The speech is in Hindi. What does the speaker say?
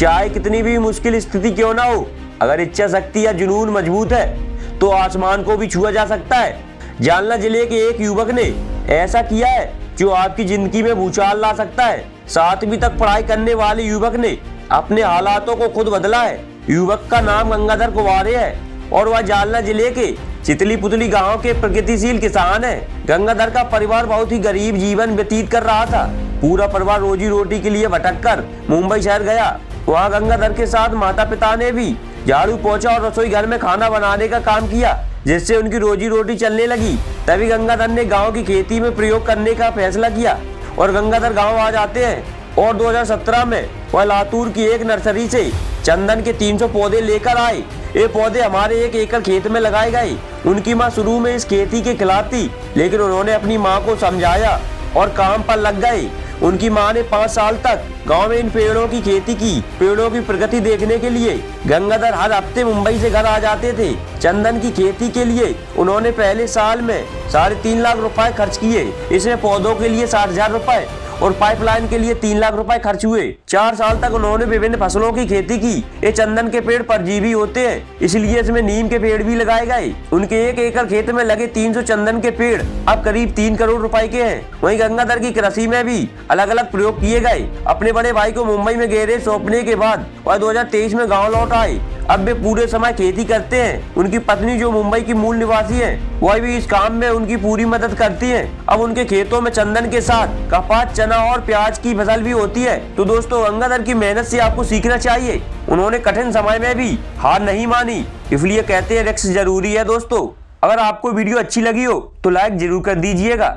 चाहे कितनी भी मुश्किल स्थिति क्यों ना हो, अगर इच्छा शक्ति या जुनून मजबूत है तो आसमान को भी छुआ जा सकता है। जालना जिले के एक युवक ने ऐसा किया है जो आपकी जिंदगी में भूचाल ला सकता है। 7वीं तक पढ़ाई करने वाले युवक ने अपने हालातों को खुद बदला है। युवक का नाम गंगाधर कुवारे है और वह जालना जिले के चितली पुतली गांव के प्रगतिशील किसान है। गंगाधर का परिवार बहुत ही गरीब जीवन व्यतीत कर रहा था। पूरा परिवार रोजी रोटी के लिए भटक कर मुंबई शहर गया। वहाँ गंगाधर के साथ माता पिता ने भी झाड़ू पोछा और रसोई घर में खाना बनाने का काम किया, जिससे उनकी रोजी रोटी चलने लगी। तभी गंगाधर ने गांव की खेती में प्रयोग करने का फैसला किया और गंगाधर गांव आ जाते हैं और 2017 में वह लातूर की एक नर्सरी से चंदन के 300 पौधे लेकर आए। ये पौधे हमारे 1 एकड़ खेत में लगाए गए। उनकी माँ शुरू में इस खेती के खिलाफ थी, लेकिन उन्होंने अपनी माँ को समझाया और काम पर लग गए। उनकी मां ने 5 साल तक गांव में इन पेड़ों की खेती की। पेड़ों की प्रगति देखने के लिए गंगाधर हर हफ्ते मुंबई से घर आ जाते थे। चंदन की खेती के लिए उन्होंने पहले साल में 3.5 लाख रुपए खर्च किए। इसमें पौधों के लिए 60,000 रुपए और पाइपलाइन के लिए 3 लाख रुपए खर्च हुए। 4 साल तक उन्होंने विभिन्न फसलों की खेती की। ये चंदन के पेड़ परजीवी होते हैं, इसलिए इसमें नीम के पेड़ भी लगाए गए। उनके 1 एकड़ खेत में लगे 300 चंदन के पेड़ अब करीब 3 करोड़ रुपए के हैं। वहीं गंगाधर की कृषि में भी अलग अलग प्रयोग किए गए। अपने बड़े भाई को मुंबई में गैरेज सौंपने के बाद वह 2023 में गाँव लौट आए। अब वे पूरे समय खेती करते हैं। उनकी पत्नी जो मुंबई की मूल निवासी है, वह भी इस काम में उनकी पूरी मदद करती है। अब उनके खेतों में चंदन के साथ कपास, चना और प्याज की फसल भी होती है। तो दोस्तों, गंगाधर की मेहनत से आपको सीखना चाहिए। उन्होंने कठिन समय में भी हार नहीं मानी, इसलिए कहते हैं रिस्क जरूरी है। दोस्तों, अगर आपको वीडियो अच्छी लगी हो तो लाइक जरूर कर दीजिएगा।